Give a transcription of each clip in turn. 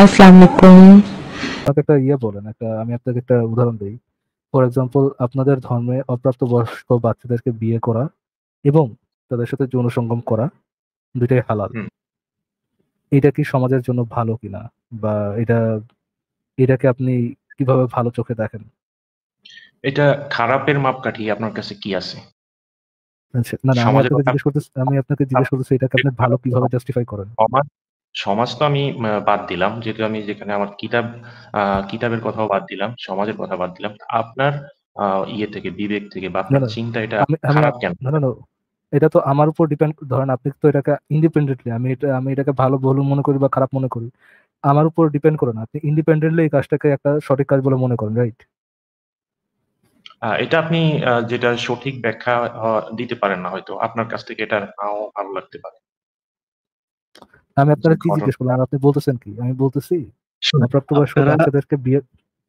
আসসালামু আলাইকুম। আমাকে একটা বলেন, আমি আপনাকে একটা উদাহরণ দিই। ফর এক্সাম্পল, আপনাদের ধর্মে অপ্রাপ্তবয়স্ক বাচ্চাদেরকে বিয়ে করা এবং তাদের সাথে যৌন সঙ্গম করা দুইটাই হালাল। হুম। এটা কি সমাজের জন্য ভালো কিনা, বা এটা এটাকে আপনি কিভাবে ভালো চোখে দেখেন? এটা খারাপের মাপকাঠি আপনার কাছে কি আছে? আচ্ছা, না না, সমাজের কথা আমি আপনাকে জিজ্ঞেস করতেছি এটাকে আপনি ভালো কিভাবে জাস্টিফাই করেন? সমাজ সমাজ তো আমি বাদ দিলাম, যেহেতু আমি যেখানে আমার কিতাবের কথাও বাদ দিলাম, সমাজের কথা বাদ দিলাম। আপনার ইয়ে থেকে, বিবেক থেকে বা না আপনার না, চিন্তা এটা আমি আমি খারাপ আপ- কেন? না না না, এটা তো আমার উপর ডিপেন্ড। ধরেন আপনি তো এটাকে ইন্ডিপেন্ডেন্টলি, আমি এটাকে ভালো ভুল মনে করি বা খারাপ মনে করি, আমার উপর ডিপেন্ড করে না। আপনি ইন্ডিপেন্ডেন্টলি এই কাজটাকে একটা সঠিক কাজ বলে মনে করেন, রাইট? এটা আপনি যেটা সঠিক ব্যাখ্যা দিতে পারেন না হয়তো। আপনার কাছ থেকে এটা নাও ভালো লাগতে পারে। আমি যে আপনারা কি জিজ্ঞেস করলাম ঘটনাটা আর আপনি বলতেছেন কি? আমি বলতেছি শুনুন, অপ্রাপ্তবয়স্ক আপনারা বাচ্চাদেরকে বিয়ে।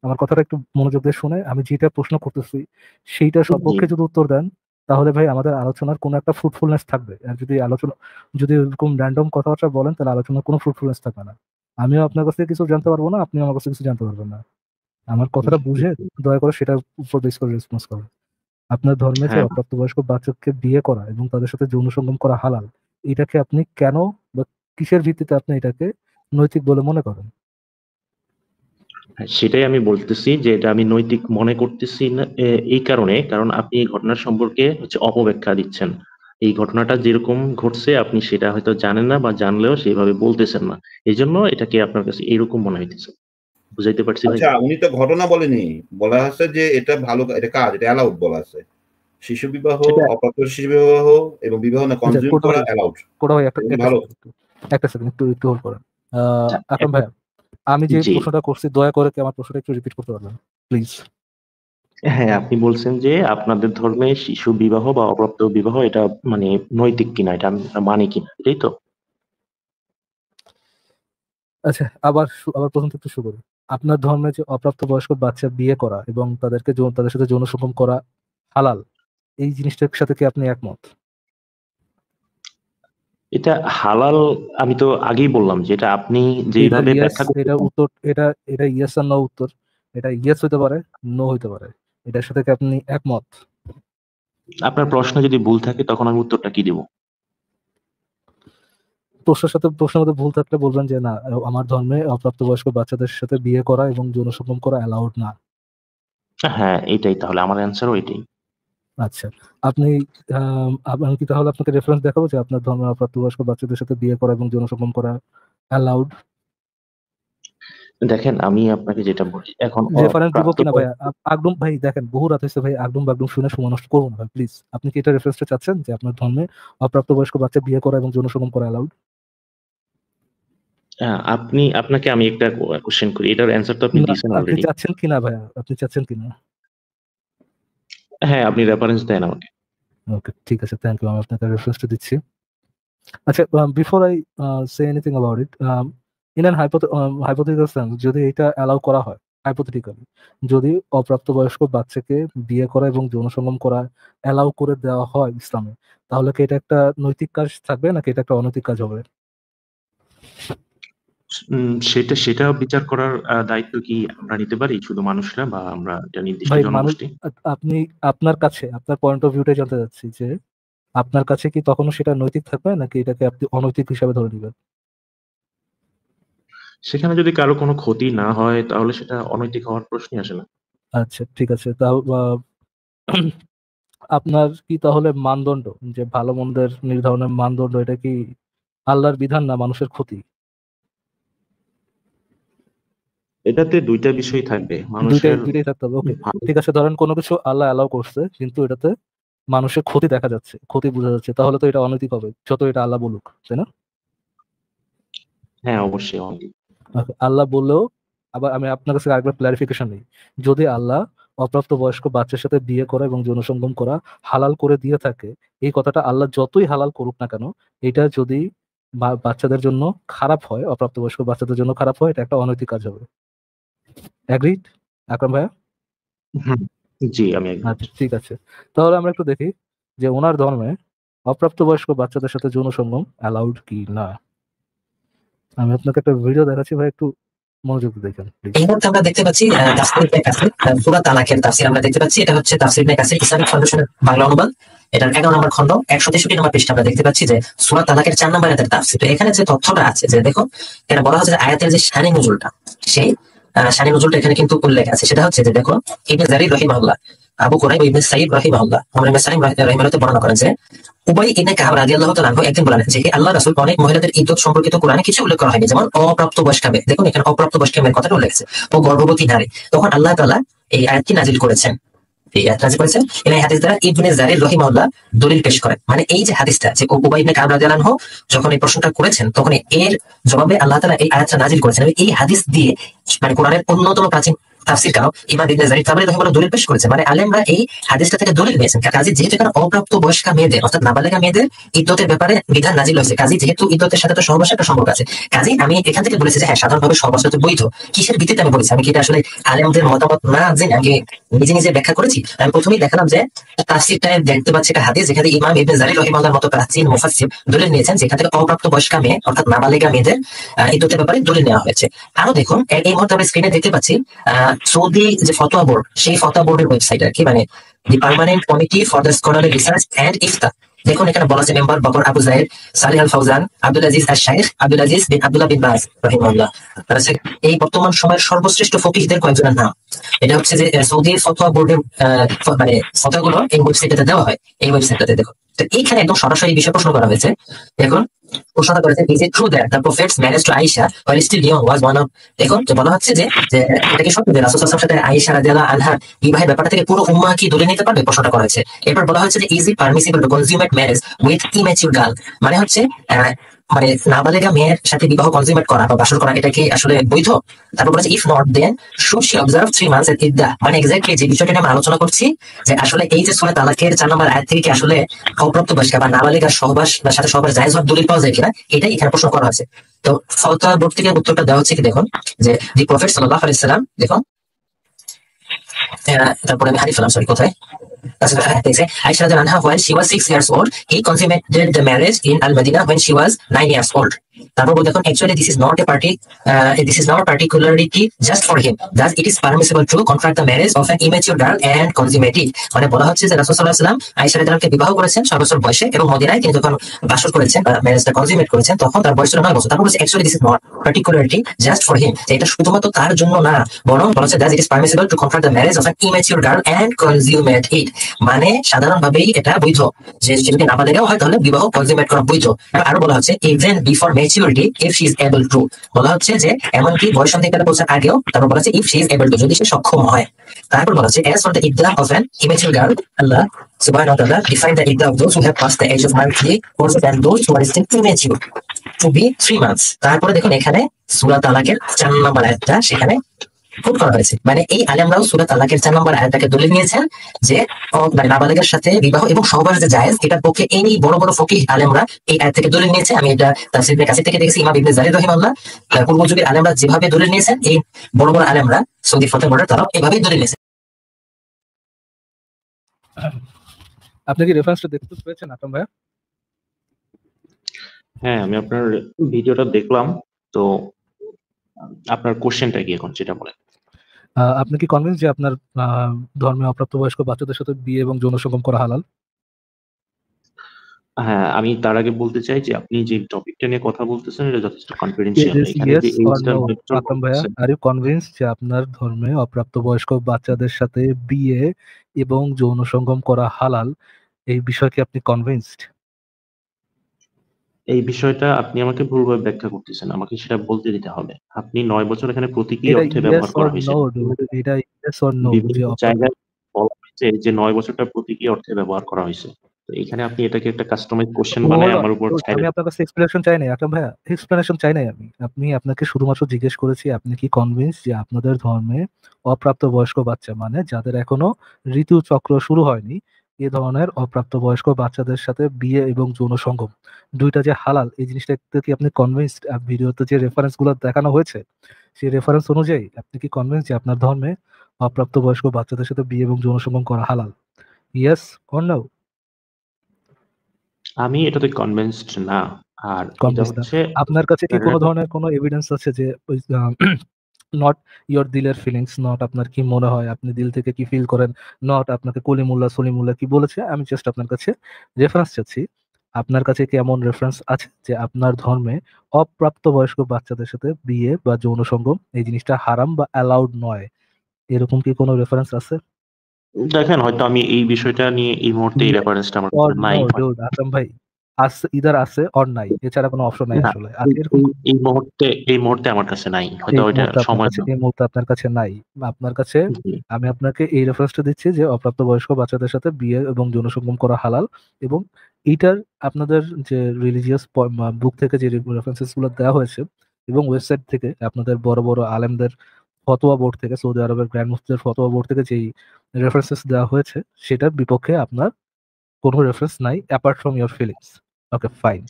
আমার কথাটা একটু মনোযোগ দিয়ে শুনে, আমি যেটা প্রশ্ন করতেছি সেইটা জি, সপক্ষে যদি উত্তর দেন, তাহলে ভাই আমাদের আলোচনার কোনো একটা ফ্রুটফুলনেস থাকবে। আর যদি এরকম র্যান্ডম কথাবার্তা বলেন, তাহলে আলোচনার কোনো ফ্রুটফুলনেস থাকবে না। আমিও আপনার কাছে কিছু জানতে পারবো না, আপনিও আমার কাছে কিছু জানতে পারবেন না। আমার কথাটা বুঝে দয়া করে সেটার উপর বেস করে রেসপন্স করেন। আপনার ধর্মে যে হ্যাঁ, অপ্রাপ্তবয়স্ক বাচ্চাকে বিয়ে করা এবং তাদের সাথে যৌন সঙ্গম করা হালাল, এটাকে আপনি কেন বা কিসের ভিত্তিতে আপনি এটাকে নৈতিক বলে মনে করেন? হ্যাঁ, সেটাই আমি বলতেছি যে এটা আমি নৈতিক মনে করতেছি না, এই কারণে, কারণ আপনি এই ঘটনার সম্পর্কে অপব্যাখ্যা দিচ্ছেন। এই ঘটনাটা যেরকম ঘটছে আপনি সেটা হয়তো জানেন না, বা জানলেও সেইভাবে বলতেছেন না। এই জন্য এটাকে আপনার কাছে এরকম মনে হইতেছে। বুঝাইতে পারছি ভাই? আচ্ছা, উনি তো ঘটনা বলেনি। বলা হচ্ছে যে এটা ভালো, এটা কাজ, এটা অ্যালাউড বলা আছে। শিশু বিবাহ, এটা অপ্রাপ্ত শিশু বিবাহ এবং বিবাহ না আচ্ছা, কনজিউম কোটা করা ভাই, অ্যালাউড। কোটা ভাই, একটা এটা কি একটা ভালো? সেকেন্ড, একটা সেকেন্ড, একটু হোল্ড করেন। আচ্ছা, আকরাম এখন ভাই, আমি যে জি, প্রশ্নটা করছি, দয়া করে কি আমার প্রশ্নটা একটু রিপিট করতে পারবেন প্লিজ? হ্যাঁ, আপনি বলছেন যে আপনাদের ধর্মে শিশু বিবাহ বা অপ্রাপ্ত বিবাহ এটা মানে নৈতিক কিনা, এটা আমরা মানি কিনা, এটাই তো? আচ্ছা, আবার প্রথম থেকে শুরু করি। আপনার ধর্মে যে অপ্রাপ্তবয়স্ক বাচ্চা বিয়ে করা এবং তাদের সাথে যৌন সঙ্গম করা হালাল, এই জিনিসটার সাথে কি আপনি একমত? এটা হালাল, আমি তো আগেই বললাম যে এটা আপনি এটা যেইভাবে ইয়েস, ব্যাখ্যা এটা করতেছেন। উত্তর, এটা ইয়েস আর নো উত্তর। এটা ইয়েস হইতে পারে, নো হইতে পারে। এটার সাথে কি আপনি একমত? আপনার প্রশ্ন যদি ভুল থাকে তখন আমি উত্তরটা কি দিব? প্রশ্নের মধ্যে ভুল থাকলে বলবেন যে না, আমার ধর্মে অপ্রাপ্তবয়স্ক বাচ্চাদের সাথে বিয়ে করা এবং যৌন সঙ্গম করা অ্যালাউড না। হ্যাঁ, এটাই তাহলে আমার অ্যান্সারও এটাই। আচ্ছা, আপনি আমি কি তাহলে আপনাকে রেফারেন্স দেখাবো যে আপনার ধর্মে অপ্রাপ্তবয়স্ক বাচ্চাদের সাথে বিয়ে করা এবং যৌন সঙ্গম করা অ্যালাউড? দেখেন, আমি আপনাকে যেটা বলি এখন রেফারেন্স দিব কিনা ভাই? প্রাপ্তবয়স্ক। আগডুম ভাই, দেখেন বহু রাত হয়েছে ভাই, আগডুম বাগডুম শুনে সময় নষ্ট করবো না ভাই, প্লিজ। আপনি কি এটা রেফারেন্সটা চাচ্ছেন যে আপনার ধর্মে অপ্রাপ্তবয়স্ক বাচ্চা বিয়ে করা এবং যৌন সঙ্গম করা অ্যালাউড? আপনাকে আমি একটা কোশ্চেন করি, এটার অ্যান্সার তো আপনি না, দিয়েছেন আপনি অলরেডি। চাচ্ছেন কিনা ভাইয়া, আপনি চাচ্ছেন কিনা? হ্যাঁ, আপনি রেফারেন্স দেন আমাকে। ওকে, ঠিক আছে, থ্যাংক ইউ, আমি আপনাকে রেফারেন্সটা দিচ্ছি। আচ্ছা, before I say anything about it, in an hypothetical sense, যদি এটা অ্যালাউ করা হয়, হাইপোথেটিক্যালি, যদি অপ্রাপ্তবয়স্ক বাচ্চাকে বিয়ে করা এবং যৌন সঙ্গম করা অ্যালাউ করে দেওয়া হয় ইসলামে, তাহলে কি এটা একটা নৈতিক কাজ থাকবে নাকি এটা একটা অনৈতিক কাজ হবে? সেটা বিচার করার দায়িত্ব কি আমরা নিতে পারি শুধু মানুষরা, বা আমরা এটা নির্দিষ্ট ভাই মানুষ, জনগোষ্ঠী? আপনি, আপনার কাছে আপনার পয়েন্ট অফ ভিউটাই জানতে চাচ্ছি যে আপনার কাছে কি তখনও সেটা নৈতিক থাকবে নাকি এটাকে আপনি অনৈতিক হিসাবে ধরে নেবেন? সেখানে যদি কারো কোনো ক্ষতি না হয় তাহলে সেটা অনৈতিক হওয়ার প্রশ্নই আসে না। আচ্ছা, ঠিক আছে, তাও আপনার কি তাহলে মানদণ্ড, যে ভালো মন্দের নির্ধারণের মানদণ্ড, এটা কি আল্লাহর বিধান না মানুষের ক্ষতি? এটাতে দুইটা বিষয় থাকবে, দুইটাই মানুষের দুইটাই থাকতে হবে, ওকে। ভালো। ঠিক আছে, ধরেন কোনো কিছু আল্লাহ অ্যালাউ করছে কিন্তু এটাতে মানুষের ক্ষতি দেখা যাচ্ছে, ক্ষতি বোঝা যাচ্ছে, তাহলে তো এটা অনৈতিক হবে, যত এটা আল্লাহ বলুক, তাই না? হ্যাঁ, অবশ্যই অনৈতিক। Okay, আল্লাহ বললেও, আবার আমি আপনার কাছে আরেকবার ক্লারিফিকেশন নেই, যদি আল্লাহ অপ্রাপ্ত বয়স্ক বাচ্চার সাথে বিয়ে করা এবং যৌন সঙ্গম করা হালাল করে দিয়ে থাকে, এই কথাটা আল্লাহ যতই হালাল করুক না কেন, এটা যদি বাচ্চাদের জন্য খারাপ হয়, অপ্রাপ্তবয়স্ক বাচ্চাদের জন্য খারাপ হয়, এটা একটা অনৈতিক কাজ হবে। অ্যাগ্রিড, আকরাম ভাইয়া? হুম, জি, আমি একমত। আচ্ছা, ঠিক আছে, তাহলে আমরা একটু দেখি যে ওনার ধর্মে অপ্রাপ্তবয়স্ক বাচ্চাদের সাথে যৌন সঙ্গম অ্যালাউড কি না। আমি আপনাকে একটা ভিডিও দেখাচ্ছি ভাই, একটু মনোযোগ দিয়ে দেখেন প্লিজ। এই মুহূর্তে আমরা দেখতে পাচ্ছি তাফসীর ইবনে কাসির সূরা তালাকের তাফসীর আমরা দেখতে পাচ্ছি। এটা হচ্ছে তাফসীর ইবনে কাসির ইসলামিক ফাউন্ডেশনের বাংলা অনুবাদ। এটার 11 নম্বর খণ্ড 163 নম্বর পৃষ্ঠা আমরা দেখতে পাচ্ছি যে সূরা তালাকের 4 নম্বর আয়াতের তাফসীর। তো এখানে যে তথ্যটা আছে যে দেখো, এখানে বলা হচ্ছে যে আয়াতের যে শানি নুজুলটা, সেই শানি নুজুলটা এখানে কিন্তু উল্লেখ আছে। সেটা হচ্ছে যে দেখো, ইবনে জারির রাহিমাহুল্লাহ, আবু কুরাইব ইবনে সাঈদ রাহিমাহুল্লাহ, আমরা ইবনে সাঈদ রাহিমাহুল্লাহ বর্ণনা করেন যে উবাই ইবনে কাব রাদিয়াল্লাহু তাআলা আনহু একদিন বলেন যে আল্লাহ রাসূল অনেক মহিলাদের ইদ্দত সম্পর্কিত কোরআনে কিছু উল্লেখ করা হয়নি, যেমন অপ্রাপ্ত বয়স্কা মেয়ে। দেখুন এখানে অপ্রাপ্ত বয়স্কা মেয়ের কথাটা উল্লেখ আছে, ও গর্ভবতী নারী। তখন আল্লাহ তাআলা এই আয়াতটি নাজিল করেছেন। এই আয়াত নাজিল করেছেন এবং এই হাদিস দ্বারা ইবনে জারির রাহিমাহুল্লাহ দলিল পেশ করেন। মানে এই যে হাদিসটা যে উবাই ইবনে কাব রাদিয়াল্লাহু আনহু যখন এই প্রশ্নটা করেছেন, তখন এর জবাবে আল্লাহ তাআলা এই আয়াতটা নাজিল করেছেন। এই হাদিস দিয়ে মানে কোরআনের অন্যতম প্রাচীন তাফসীরকারও ইমাম ইবনে জারির তাবরি রাহিমাহুল্লাহ দলিল পেশ করেছে। মানে আলেমরা এই হাদিসটা থেকে দলিল নিয়েছেন। কাজী যেহেতু এখানে অপ্রাপ্ত বয়স্কা মেয়েদের অর্থাৎ নাবালিগা মেয়েদের ইদ্দতের ব্যাপারে বিধান নাজিল হয়েছে, কাজী যেহেতু ইদ্দতের সাথে তো সহবাসের একটা সম্পর্ক আছে, কাজী আমি এখান থেকে বলেছি যে হ্যাঁ সাধারণভাবে সহবাস তো বৈধ। কিসের ভিত্তিতে আমি বলেছি? আমি কি এটা আসলে আলেমদের মতামত না জেনে আমি নিজে নিজে ব্যাখ্যা করেছি? আমি প্রথমেই দেখালাম যে তাফসীরটায় দেখতে পাচ্ছি একটা হাদিস যেখানে ইমাম ইবনে জারির রাহিমাহুল্লাহর মতো প্রাচীন মুফাসসির দলিল নিয়েছেন, যেখান থেকে অপ্রাপ্ত বয়স্কা মেয়ে অর্থাৎ নাবালিগা মেয়েদের ইদ্দতের ব্যাপারে দলিল নেওয়া হয়েছে। আরো দেখুন, এই মুহূর্তে আমরা স্ক্রিনে দেখতে পাচ্ছি সৌদি যে ফতোয়া বোর্ড, সেই ফতোয়া বোর্ডের ওয়েবসাইট আর কি, মানে the permanent committee for the scholarly research and Ifta. দেখুন এখানে বলা আছে member Bakr Abu Zayd, Salih al Fawzan, Abdul Aziz al Shaikh, Abdul Aziz bin Abdullah bin Baz রাহিমাহুল্লাহ। তারা এই বর্তমান সময়ের সর্বশ্রেষ্ঠ ফকিহদের কয়েকজনের নাম। এটা হচ্ছে যে সৌদি ফতোয়া বোর্ডের মানে ফতোয়াগুলো এই ওয়েবসাইটটাতে দেওয়া হয়। এই ওয়েবসাইটটাতে দেখো, তো এইখানে একদম সরাসরি বিষয় প্রশ্ন করা হয়েছে। দেখুন প্রশ্নটা করেছে, is it true that the prophet's marriage to Aisha while still young was one of। দেখুন যে বলা হচ্ছে যে এটা কি সত্যি যে রাসূল সাল্লাল্লাহু আলাইহি ওয়াসাল্লামের সাথে আয়েশা রাদিয়াল্লাহু আনহা বিবাহের ব্যাপারটা থেকে পুরো উম্মাহ কি দলিল নিতে পারবে? প্রশ্নটা করা হয়েছে। এরপর বলা হচ্ছে যে is it permissible to consummate marriage with immature girl, মানে হচ্ছে মানে নাবালিগা মেয়ের সাথে বিবাহ কনজিউমেট করা বা বাসর করা, এটা কি আসলে বৈধ? তারপর বলেছে if not then should she observe 3 months এর ইদ্দা। মানে এক্স্যাক্টলি যে বিষয়টা আমরা আলোচনা করছি যে আসলে এই যে সূরা তালাকের 4 নম্বর আয়াত থেকে কি আসলে অপ্রাপ্ত বয়স্কা বা নাবালিগার সহবাস বা সাথে সহবাস জায়েজ হওয়ার দলিল পাওয়া যায় কিনা, এটাই এখানে প্রশ্ন করা হয়েছে। তো ফতোয়া বোর্ড থেকে উত্তরটা দেওয়া হচ্ছে কি, দেখুন যে দি প্রফেট সাল্লাল্লাহু আলাইহি সাল্লাম, দেখুন তারপরে আমি হারিয়ে ফেলাম, সরি কোথায় Aisha radhiyallahu anha when she was 6 years old, he consummated the marriage in Al-Madinah when she was 9 years old. তারপর দেখুন actually this is not a particularity just for him, thus it is permissible to contract the marriage of an immature girl and consummate it। মানে বলা হচ্ছে যে রাসূল সাল্লাল্লাহু আলাইহি ওয়াসাল্লাম আয়েশা রাদিয়াল্লাহু আনহাকে বিবাহ করেছেন 6 বছর বয়সে এবং মদিনায় তিনি যখন বাসর করেছেন বা ম্যারেজটা কনজিউমেট করেছেন তখন তার বয়স ছিল 9 বছর। তারপর বলছে actually this is not particularity just for him, যে এটা শুধুমাত্র তার জন্য না, বরং বলা হচ্ছে that it is permissible to contract the marriage of an immature girl and consummate it। মানে সাধারণভাবেই এটা বৈধ, যে যদি নাবালিগাও হয় তাহলে বিবাহ কনজিউমেট করা বৈধ। আরো বলা হচ্ছে even before maturity if she is able to, বলা হচ্ছে যে এমনকি বয়ঃসন্ধিকালে পৌঁছার আগেও, তারপর বলা হচ্ছে if she is able to, যদি সে সক্ষম হয়। তারপর বলা হচ্ছে as for the iddah of an immature girl, Allah subhanahu wa ta'ala define the iddah of those who have passed the age of marriage also than those who are still immature to be 3 months। তারপরে দেখুন এখানে সূরা তালাকের 4 নম্বর আয়াতটা সেখানে coat করা হয়েছে। মানে এই আলেমরাও সূরা তালাকের 4 নম্বর আয়াতটাকে দলিল নিয়েছেন যে মানে নাবালিগার সাথে বিবাহ এবং সহবাস যে জায়েজ, এটার পক্ষে এই বড় বড় ফকিহ আলেমরা এই আয়াত থেকে দলিল নিয়েছে। আমি এটা তাফসীর ইবনে কাসির থেকে দেখেছি, ইমাম ইবনে জারির রাহিমাহুল্লাহ পূর্ব যুগের আলেমরা যেভাবে দলিল নিয়েছেন, এই বড় বড় আলেমরা সৌদি ফতোয়া বোর্ডের তারাও এভাবেই দলিল নিয়েছেন। আপনি কি রেফারেন্সটা দেখতে পেয়েছেন আকরাম ভাই? হ্যাঁ, আমি আপনার ভিডিওটা দেখলাম। তো আপনার কোশ্চেনটা কি এখন, সেটা বলেন। আপনি কি কনভিন্স যে আপনার ধর্মে অপ্রাপ্তবয়স্ক বাচ্চাদের সাথে বিয়ে এবং যৌন সঙ্গম করা হালাল? হ্যাঁ, আমি তার আগে বলতে চাই যে আপনি যে টপিকটা নিয়ে কথা বলতেছেন এটা যথেষ্ট কনফিডেন্সিয়াল। এখানে যে এইজটা মেনশন আকরাম ভাইয়া, আর ইউ কনভিন্স যে আপনার ধর্মে অপ্রাপ্তবয়স্ক বাচ্চাদের সাথে বিয়ে এবং যৌন সঙ্গম করা হালাল, এই বিষয়ে কি আপনি কনভিন্সড? এই বিষয়টা আপনি আমাকে ভুলভাবে ব্যাখ্যা করতেছেন, আমাকে সেটা বলতে দিতে হবে। আপনি 9 বছর এখানে প্রতীকী অর্থে ব্যবহার করা হয়েছে। এটা ইয়েস অর নো, বিভিন্ন জায়গায় বলা হয়েছে যে 9 বছরটা প্রতীকী অর্থে ব্যবহার করা হয়েছে। তো এখানে আপনি এটাকে একটা কাস্টমাইজ কোশ্চেন বানায় আমার উপর ছাইড়ে। আমি আপনার কাছে এক্সপ্লেনেশন চাই নাই আকরাম ভাইয়া, এক্সপ্লেনেশন চাই নাই আমি আপনাকে শুধুমাত্র জিজ্ঞেস করেছি আপনি কি কনভিন্স যে আপনাদের ধর্মে অপ্রাপ্তবয়স্ক বাচ্চা, মানে যাদের এখনো ঋতুচক্র শুরু হয়নি, এ ধরনের অপ্রাপ্তবয়স্ক বাচ্চাদের সাথে বিয়ে এবং যৌন সঙ্গম দুইটা যে হালাল, এই জিনিসটা কি আপনি কনভিন্সড? ভিডিওতে যে রেফারেন্স গুলো দেখানো হয়েছে সেই রেফারেন্স অনুযায়ী আপনি কি কনভিন্স যে আপনার ধর্মে অপ্রাপ্তবয়স্ক বাচ্চাদের সাথে বিয়ে এবং যৌন সঙ্গম করা হালাল? Yes or no? আমি এটাতে কনভিন্সড না। আর এটা হচ্ছে আপনার কাছে কি কোনো ধরনের কোনো এভিডেন্স আছে যে নট ইয়োর দিলের ফিলিংস, নট আপনার কি মনে হয়, আপনি দিল থেকে কি ফিল করেন, নট আপনাকে কলিমুল্লাহ সলিমুল্লাহ কি বলেছে। আমি জাস্ট আপনার কাছে রেফারেন্স চাচ্ছি। আপনার কাছে কি এমন রেফারেন্স আছে যে আপনার ধর্মে অপ্রাপ্তবয়স্ক বাচ্চাদের সাথে বিয়ে বা যৌন সঙ্গম এই জিনিসটা হারাম বা অ্যালাউড নয়? এরকম কি কোনো রেফারেন্স আছে? দেখেন, হয়তো আমি এই বিষয়টা নিয়ে এই মুহূর্তে এই রেফারেন্সটা আমার অর কাছে নাই। নো ডুড, আকরাম ভাই, আছে, ইদার আছে অর নাই, এছাড়া কোনো অপশন নাই না, আসলে। আছে এরকম এই মুহূর্তে আমার কাছে নাই, হয়তো এই ওইটা মুহূর্তে আপনার সময় কাছে, এই মুহূর্তে আপনার কাছে নাই। আপনার কাছে জি। আমি আপনাকে এই রেফারেন্সটা দিচ্ছি যে অপ্রাপ্তবয়স্ক বাচ্চাদের সাথে বিয়ে এবং যৌন সঙ্গম করা হালাল। এবং এইটার আপনাদের যে রিলিজিয়াস বুক থেকে যে রেফারেন্সেস গুলো দেওয়া হয়েছে এবং ওয়েবসাইট থেকে আপনাদের বড় বড় আলেমদের ফতোয়া বোর্ড থেকে, সৌদি আরবের গ্র্যান্ড মুফতিদের ফতোয়া বোর্ড থেকে যেই রেফারেন্সেস দেওয়া হয়েছে সেটার বিপক্ষে আপনার কোনো রেফারেন্স নাই apart from your feelings. Okay fine.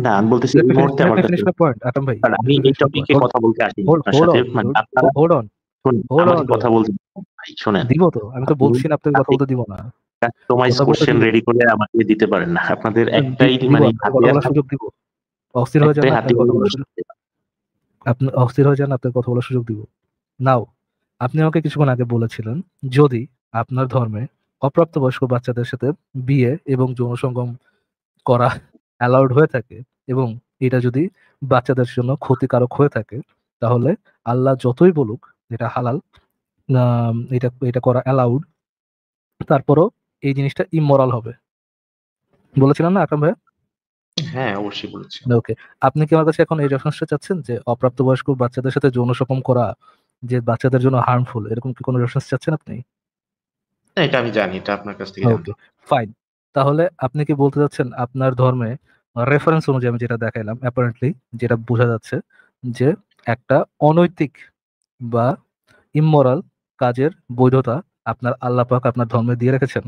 না, আমি বলতেছি এই মুহূর্তে Let আমার me কাছে, finish my point, Atam bhai. কারণ Let আমি me এই finish my point. টপিকে কথা বলতে আসিনি আপনার Hold সাথে, on, মানে dude. আপনারা Hold on. শুনুন, Hold আমাকে on, কথা dude. বলতে দিন। ভাই শোনেন, দিব তো, আমি তো আপনি বলছি না আপনাকে কথা আপনি বলতে দিব না। কাস্টমাইজ কথা বলতে কোশ্চেন দিব, রেডি করে আমাকে দিতে পারেন না। আপনাদের একটাই দিব, মানে আপনাকে কথা বলার সুযোগ দিব। অস্থির হয়ে যান একটাই না, আপনাকে হাতিয়ার কথা বলার সুযোগ, আপনি অস্থির হয়ে যান, আপনাকে কথা বলার সুযোগ দিব। নাও, আপনি আমাকে কিছুক্ষণ আগে বলেছিলেন যদি আপনার ধর্মে অপ্রাপ্তবয়স্ক বাচ্চাদের সাথে বিয়ে এবং যৌন সঙ্গম করা অ্যালাউড হয়ে থাকে এবং এটা যদি বাচ্চাদের জন্য ক্ষতিকারক হয়ে থাকে, তাহলে আল্লাহ যতই বলুক এটা হালাল, এটা এটা করা অ্যালাউড, তারপরও এই জিনিসটা ইমোরাল হবে। বলেছিলাম না আকরাম ভাই? হ্যাঁ, অবশ্যই বলেছি। ওকে, আপনি কি আমার কাছে এখন এই রেফারেন্সটা চাচ্ছেন যে অপ্রাপ্তবয়স্ক বাচ্চাদের সাথে যৌন সঙ্গম করা যে বাচ্চাদের জন্য হার্মফুল, এরকম কি কোনো রেফারেন্স চাচ্ছেন আপনি? না, এটা আমি জানি, এটা আপনার কাছ থেকে ওকে জানতাম। ফাইন। তাহলে আপনি কি বলতে চাচ্ছেন আপনার ধর্মে রেফারেন্স অনুযায়ী আমি যেটা দেখাইলাম অ্যাপারেন্টলি যেটা বোঝা যাচ্ছে যে একটা অনৈতিক বা ইমমরাল কাজের বৈধতা আপনার আল্লাহ পাক আপনার ধর্মে দিয়ে রেখেছেন?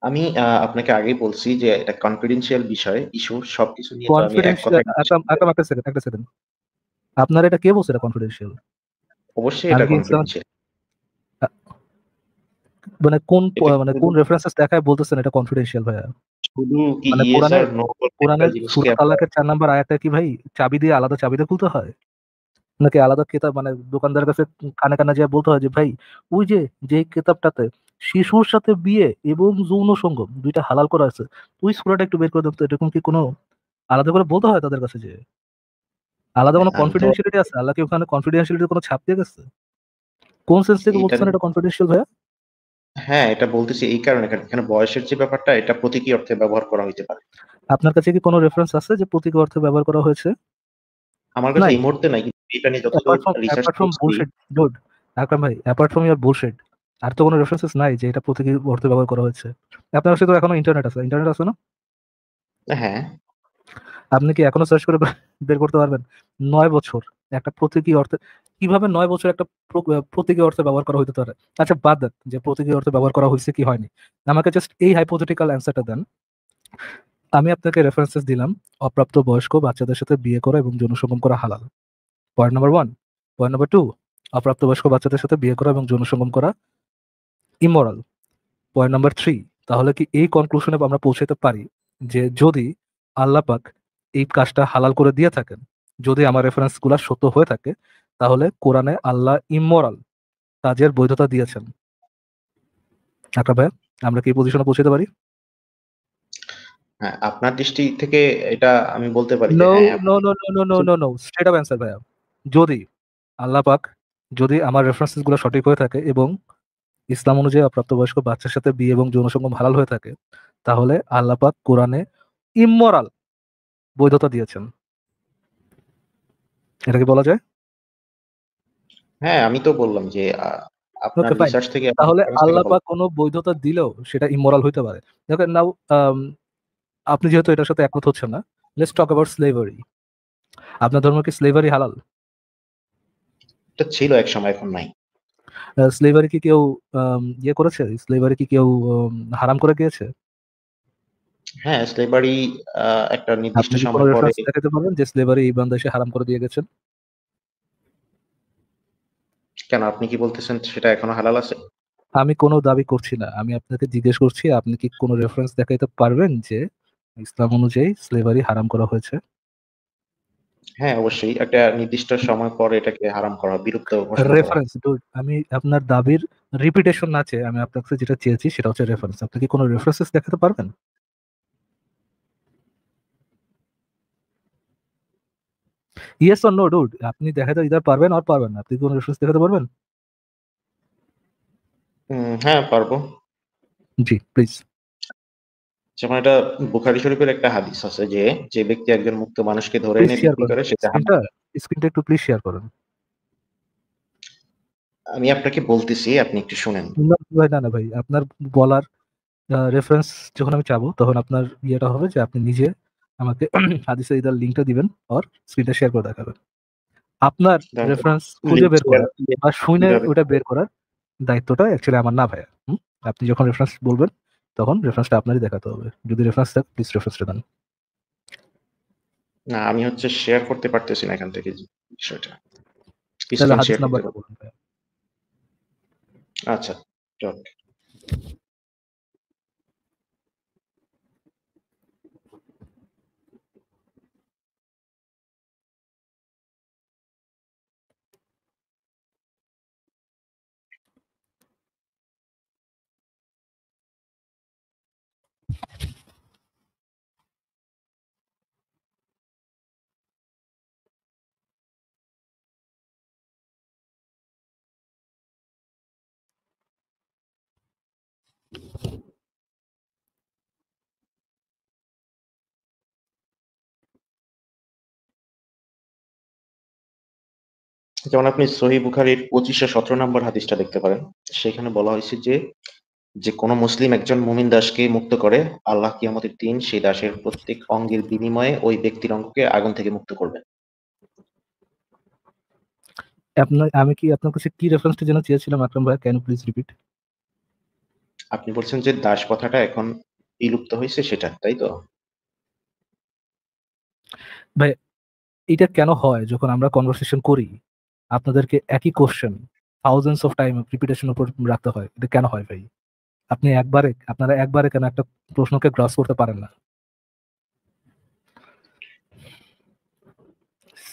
আমি আপনাকে আগেই বলছি যে এটা কনফিডেন্সিয়াল বিষয়, ইস্যু, সবকিছু নিয়ে তো আমি এক কনফিডেন্সিয়াল, কথায় আকরাম আকরাম একটা সেকেন্ড, একটা সেকেন্ড, আপনার এটা কে বলছে এটা কনফিডেন্সিয়াল? অবশ্যই আমি এটা কি ইসলাম, কনফিডেন্সিয়াল। মানে কোন এটা মানে শুধু কোন রেফারেন্সেস দেখায় বলতেছেন এটা কনফিডেন্সিয়াল ভাইয়া? শুধু কি মানে ইয়েস আর কোরআনের, নো বলে একটা কোরআনের জিনিসকে সূরা আমরা তালাকের 4 নাম্বার আয়াতটা কি ভাই চাবি দিয়ে আলাদা চাবি দিয়ে খুলতে হয়, নাকি আলাদা কিতাব মানে দোকানদারের কাছে কানে কানে যেয়ে বলতে হয় যে ভাই ওই যে যে কিতাবটাতে শিশুর সাথে বিয়ে এবং যৌন সঙ্গম দুইটা হালাল করা আছে, ওই সূরাটা একটু বের করে দাও তো, এরকম কি কোনো আলাদা করে বলতে হয় তাদের কাছে যে আলাদা কোনো আমি তো কনফিডেন্সিয়ালিটি আছে? আল্লাহ কি ওখানে কনফিডেন্সিয়ালিটির কোনো ছাপ দিয়ে গেছে? কোন সেন্স থেকে এইটা, বলতেছেন এটা কনফিডেন্সিয়াল ভাইয়া? হ্যাঁ, এটা বলতেছি এই কারণে, কারণ এখানে বয়সের যে ব্যাপারটা এটা প্রতীকী অর্থে ব্যবহার করা হইতে পারে। আপনার কাছে কি কোনো রেফারেন্স আছে যে প্রতীকী অর্থে ব্যবহার করা হয়েছে? আমার কাছে নাই। এই মুহূর্তে নাই, কিন্তু এটা নিয়ে যতদূর রিসার্চ অ্যাপার্ট ফ্রম করছি। বুলশিট ডুড, আকরাম ভাই, অ্যাপার্ট ফ্রম ইওর বুলশিট আর তো কোনো রেফারেন্সেস নাই যে এটা প্রতীকী অর্থে ব্যবহার করা হয়েছে। আপনার কাছে তো এখনো ইন্টারনেট আছে, ইন্টারনেট আছে না? হ্যাঁ, আপনি কি এখনো সার্চ করে বের করতে পারবেন ৯ বছর একটা প্রতীকী অর্থে কিভাবে ৯ বছর একটা প্রতীকী অর্থে ব্যবহার করা হইতে পারে? আচ্ছা বাদ দেন যে প্রতীকী অর্থে ব্যবহার করা হয়েছে কি হয়নি, আমাকে জাস্ট এই হাইপোথেটিক্যাল অ্যান্সারটা দেন। আমি আপনাকে রেফারেন্সেস দিলাম অপ্রাপ্ত বয়স্ক বাচ্চাদের সাথে বিয়ে করা এবং যৌন সঙ্গম করা হালাল, পয়েন্ট নাম্বার 1। পয়েন্ট নাম্বার 2, অপ্রাপ্তবয়স্ক বাচ্চাদের সাথে বিয়ে করা এবং যৌন সঙ্গম করা ইমোরাল। পয়েন্ট নাম্বার 3, তাহলে কি এই কনক্লুশনে আমরা পৌঁছাতে পারি যে যদি আল্লাহ পাক এই কাজটা হালাল করে দিয়ে থাকেন, যদি আমার রেফারেন্স গুলা সত্য হয়ে থাকে, তাহলে কোরআনে আল্লাহ ইমোরাল কাজের বৈধতা দিয়েছেন? আকরাম ভাই, আমরা কি এই পজিশনে পৌঁছাতে পারি? হ্যাঁ, আপনার দৃষ্টি থেকে এটা আমি বলতে পারি যে নো হ্যাঁ, no no no no no no no, straight up answer ভাইয়া। যদি আল্লাহ পাক, যদি আমার রেফারেন্সেস গুলো সঠিক হয়ে থাকে এবং ইসলাম অনুযায়ী অপ্রাপ্তবয়স্ক বাচ্চার সাথে বিয়ে এবং যৌন সঙ্গম হালাল হয়ে থাকে, তাহলে আল্লাহ পাক কোরআনে ইমমরাল বৈধতা দিয়েছেন। এটা কি বলা যায়? হ্যাঁ, আমি তো বললাম যে আপনার ওকে ফাইন। রিসার্চ থেকে তাহলে reference থেকে আল্লাহ বলা। পাক কোনো বৈধতা দিলেও সেটা ইমমরাল হইতে পারে। দেখেন নাও, আপনি যেহেতু এটার সাথে একমত হচ্ছেন না, লেটস টক অ্যাবাউট স্লেভারি। আপনার ধর্ম কি স্লেভারি হালাল? এটা ছিল এক সময়, এখন নাই। স্লেভারি কি কেউ ইয়ে করেছে? স্লেভারি কি কেউ হারাম করে গিয়েছে? হ্যাঁ, স্লেভারি একটা নির্দিষ্ট আপনি কি কোনো সময় পরে। রেফারেন্স দেখাতে পারবেন যে স্লেভারি এই বাংলাদেশে হারাম করে দিয়ে গেছেন? কেন, আপনি কি বলতেছেন সেটা এখনো হালাল আছে? আমি কোনো দাবি করছি না, আমি আপনাকে জিজ্ঞেস করছি আপনি কি কোনো রেফারেন্স দেখাইতে পারবেন যে ইসলাম অনুযায়ী স্লেভারি হারাম করা হয়েছে? হ্যাঁ, অবশ্যই একটা নির্দিষ্ট সময় পর এটাকে হারাম করা, বিলুপ্ত ঘোষণা করা। রেফারেন্স, আমি আপনার দাবির রিপিটেশন না চেয়ে আমি আপনার কাছে যেটা চেয়েছি সেটা হচ্ছে রেফারেন্স। আপনি কি কোনো রেফারেন্সেস দেখাতে পারবেন? ইয়েস অর নো ডুড, আপনি দেখাতে ইদার পারবেন আর পারবেন না। আপনি কোনো রেফারেন্স দেখাতে পারবেন? হ্যাঁ, পারবো। জি প্লিজ। যেমন এটা বুখারী শরীফের একটা হাদিস আছে যে, যে ব্যক্তি একজন মুক্ত মানুষকে ধরে প্লিজ এনে শেয়ার বিক্রি করেন করে সেটা স্ক্রিনটা, স্ক্রিনটা একটু প্লিজ শেয়ার করেন। আমি আপনাকে বলতেছি, আপনি একটু শুনেন। না ভাই, না না ভাই, আপনার বলার রেফারেন্স যখন আমি চাবো তখন আপনার ইয়েটা হবে যে আপনি নিজে আমাকে হাদিসের ইদার লিঙ্কটা দিবেন আর স্ক্রিনটা শেয়ার করে দেখাবেন। আপনার রেফারেন্স খুঁজে বের করার বা শুনে ওটা বের করার দায়িত্বটা অ্যাকচুয়ালি আমার না ভাইয়া। আপনি যখন রেফারেন্স বলবেন তখন রেফারেন্সটা আপনারই দেখাতে হবে। যদি রেফারেন্স থাকে প্লিজ রেফারেন্সটা দেন। না, আমি হচ্ছে শেয়ার করতে পারতেছি না এখান থেকে বিষয়টা। তাহলে স্ক্রিন হাদিস শেয়ার করতে নাম্বারটা পারবো। বলুন ভাইয়া। আচ্ছা, চল। যেমন আপনি সহিহ বুখারীর 2517 নম্বর হাদিসটা দেখতে পারেন। সেখানে বলা হয়েছে যে, যে কোনো মুসলিম একজন মুমিন দাসকে মুক্ত করে, আল্লাহ কিয়ামতের দিন সেই দাসের প্রত্যেক অঙ্গের বিনিময়ে ওই ব্যক্তির অঙ্গকে আগুন থেকে মুক্ত করবেন। আমি কি আপনার কাছে কি রেফারেন্সটা যেন চেয়েছিলাম আকরাম ভাই, ক্যান প্লিজ রিপিট? আপনি বলছেন যে দাস কথাটা এখন বিলুপ্ত হয়েছে, সেটা তাই তো? ভাই এটা কেন হয় যখন আমরা কনভারসেশন করি আপনাদেরকে একই question thousands of time repetition উপর রাখতে হয়? এটা কেন হয় ভাই? আপনারা একবারে কেন একটা প্রশ্নকে গ্রাস করতে পারেন না?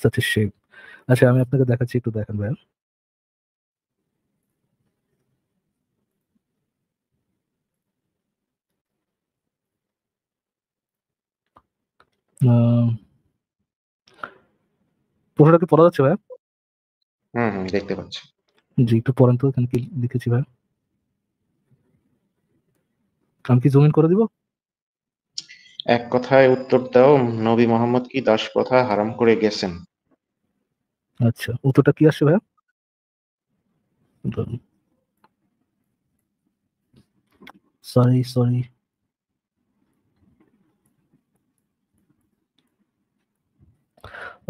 Such a shame. আচ্ছা আমি আপনাকে দেখাচ্ছি, একটু দেখেন ভাই। প্রশ্নটা কি পড়া যাচ্ছে ভাই? দেখতে পাচ্ছি। জি একটু পড়েন তো, এখানে কি লিখেছি ভাই? আমি কি জুম ইন করে দিব? এক কথায় উত্তর দাও, নবী মোহাম্মদ কি দাস প্রথা হারাম করে গেছেন? আচ্ছা উত্তরটা কি আসছে ভাই? সরি সরি,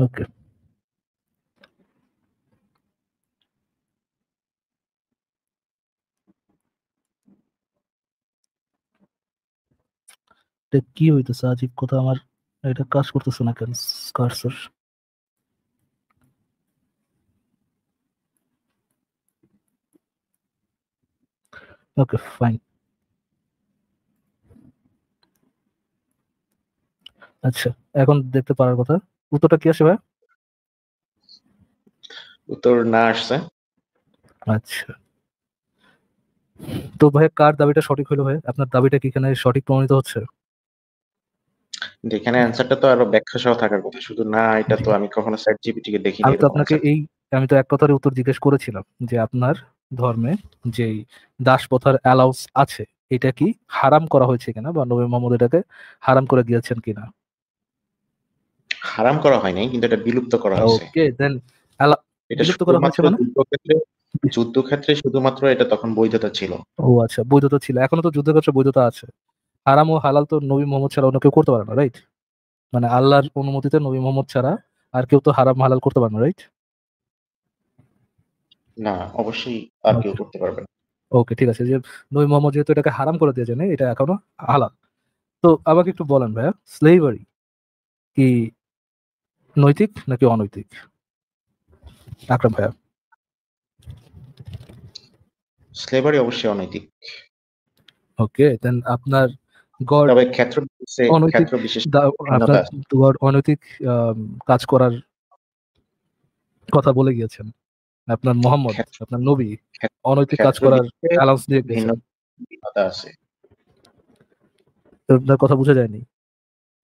ওকে। এটা কি হইতেছে আজীব কথা, আমার এটা কাজ করতেছে না কেন কার্সর? Okay fine. আচ্ছা এখন দেখতে পারার কথা। উত্তরটা কি আসে ভাই? উত্তর না আসছে। আচ্ছা তো ভাই কার দাবিটা সঠিক হলো ভাই? আপনার দাবিটা কি এখানে সঠিক প্রমাণিত হচ্ছে? এখানে অ্যান্সারটা তো আরো ব্যাখ্যা সহ থাকার কথা, শুধু না এটা তো আমি কখনো চ্যাট জিপিটি কে দেখিনি আমি তো এরকম আপনাকে অ্যান্সার। আমি তো এক কথার উত্তর জিজ্ঞেস করেছিলাম যে আপনার ধর্মে যেই দাস প্রথার অ্যালাউন্স আছে এটা কি হারাম করা হয়েছে কিনা, বা নবী মোহাম্মদ এটাকে হারাম করে গিয়েছেন কিনা? হারাম করা হয় নাই, কিন্তু এটা বিলুপ্ত করা হয়েছে। ওকে দেন এটা বিলুপ্ত করা হয়েছে শুধুমাত্র মানে? যুদ্ধক্ষেত্রে শুধুমাত্র এটা তখন বৈধতা ছিল। ও আচ্ছা বৈধতা ছিল, এখনো তো যুদ্ধক্ষেত্রে বৈধতা আছে। হারাম ও হালাল তো নবী মোহাম্মদ ছাড়া অন্য কেউ করতে পারে না, রাইট? মানে আল্লাহর অনুমতিতে নবী মোহাম্মদ ছাড়া আর কেউ তো হারাম হালাল করতে পারে না, রাইট? না, অবশ্যই আর কেউ করতে পারবে না। ওকে ঠিক আছে, যে নবী মোহাম্মদ যেহেতু এটাকে হারাম করে দিয়েছেন এটা এখনো হালাল। তো আমাকে একটু বলেন ভাইয়া, স্লেভারি কি নৈতিক নাকি অনৈতিক আকরাম ভাইয়া? স্লেভারি অবশ্যই অনৈতিক। ওকে দেন আপনার গড তবে ক্ষেত্র অনৈতিক বিশেষ আপনার ভিন্নতা আছে। গড অনৈতিক কাজ করার কথা বলে গিয়েছেন, আপনার মোহাম্মদ, ক্ষেত্র আপনার নবী ক্ষেত্র অনৈতিক কাজ ক্ষেত্র করার বিশেষে অ্যালাউন্স দিয়ে ভিন্ন গেছেন। ভিন্নতা আছে। তো আপনার কথা বোঝা যায়নি।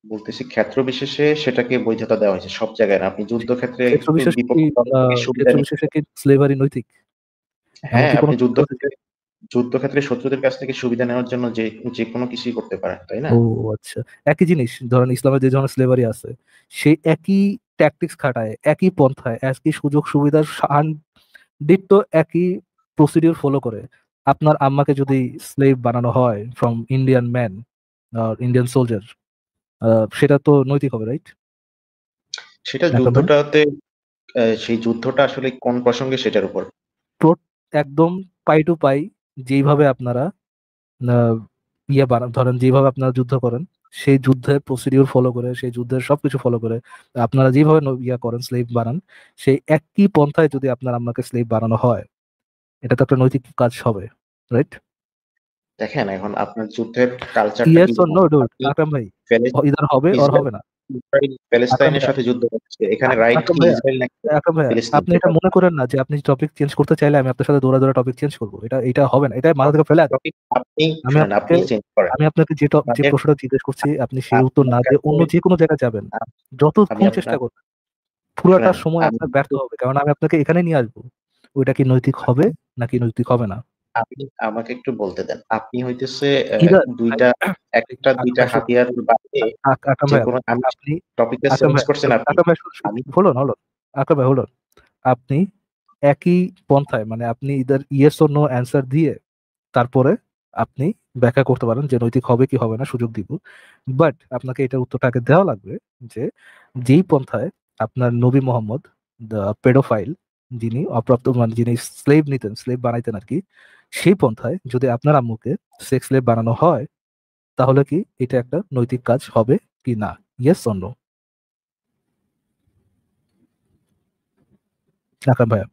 বলতেছি ক্ষেত্র বিশেষে সেটাকে বৈধতা দেওয়া হয়েছে, সব জায়গায় না। আপনি যুদ্ধক্ষেত্রে ক্ষেত্র একটু বিশেষ কি বিপক্ষ দল থেকে সুবিধা ক্ষেত্র নিতে বিশেষে পারেন। কি স্লেভারি নৈতিক? এমন হ্যাঁ, কি কোনো আপনি ক্ষেত্র আছে? যুদ্ধক্ষেত্রে শত্রুদের কাছ থেকে সুবিধা নেওয়ার জন্য যে কোনো কিছুই করতে পারেন, তাই না? ও আচ্ছা, একই জিনিস ধরেন ইসলামের যে ধরনের স্লেভারি আছে, সেই একই ট্যাকটিক্স খাটায়, একই পন্থায়, একই সুযোগ সুবিধার দিত, একই প্রসিডিউর ফলো করে আপনার আম্মাকে যদি স্লেভ বানানো হয় from Indian man, Indian soldier, সেটা তো নৈতিক হবে, রাইট? সেটা আকরাম ভাই, যুদ্ধটাতে সেই যুদ্ধটা আসলে কোন প্রসঙ্গে সেটার উপর। একদম পাই টু পাই যেইভাবে আপনারা ধরেন যেভাবে আপনারা যুদ্ধ করেন, সেই যুদ্ধের প্রসিডিউর ফলো করে, সেই যুদ্ধের সবকিছু ফলো করে আপনারা যেভাবে করেন, স্লেভ বানান, সেই একই পন্থায় যদি আপনার আম্মাকে স্লেভ বানানো হয়, এটা তো একটা নৈতিক কাজ হবে, রাইট? দেখেন এখন আপনার যুদ্ধের কালচারটা ইয়েস অর কিরকম। নো ডুড, আপনি আকরাম ভাই, প্যালেস- ইদার হবে ওর ইসরায়েল হবে না। ইসরায়েল আকরাম প্যালেস্তাইনের ভাইয়া, সাথে যুদ্ধ করছে, এখানে রাইট আকরাম কি ভাইয়া, ইসরায়েল নাকি আকরাম ভাইয়া, ফিলিস্তিন? আপনি এটা মনে করেন না যে আপনি টপিক চেঞ্জ করতে চাইলে আমি আপনার সাথে দৌড়া দৌড়া টপিক চেঞ্জ করবো, এটা এটা হবে না, এটা মাথা থেকে ফেলে দেন। টপিক আপনি আমি শুনেন, আপনাকে আপনি চেঞ্জ করেন। আমি আপনাকে যে আমাদের প্রশ্নটা জিজ্ঞেস করছি, আপনি সেই উত্তর না আপনার দিয়ে কাছে অন্য যে কোনো জায়গায় যাবেন, আমি যতক্ষণ চেষ্টা আপনার করবেন পুরাটা শুনেন, সময় আমি আপনার ব্যর্থ হবে, কারণ আমি আপনাকে এখানে নিয়ে আসবো। ওইটা কি নৈতিক হবে নাকি নৈতিক হবে না? আপনি আমাকে একটু বলতে দেন। আপনি হইতেছে ইদার ভাই, দুইটা একটা আকরাম দুইটা ভাই শুনুন, হাতিয়ার বাইরে আকরাম যে ভাইয়া, কোনো আমি আপনি টপিকটা আকরাম চেঞ্জ ভাই, করছেন আপনি। আকরাম ভাই আমি হলুন হলুন, আকরাম ভাই হলুন, আপনি একই পন্থায়, মানে আপনি ইদার ইয়েস ও নো অ্যান্সার দিয়ে তারপরে আপনি ব্যাখ্যা করতে পারেন যে নৈতিক হবে কি হবে না, সুযোগ দিব। বাট আপনাকে এটার উত্তরটা আগে দেওয়া লাগবে যে যেই পন্থায় আপনার নবী মোহাম্মদ, দ্য পেডোফাইল, যিনি অপ্রাপ্ত, মানে যিনি স্লেভ নিতেন, স্লেভ বানাইতেন আর কি, সেই পন্থায় যদি আপনার আম্মুকে সেক্স স্লেভ বানানো হয়, তাহলে কি এটা একটা নৈতিক কাজ হবে কি না? ইয়েস অর নো, আকরাম ভাইয়া?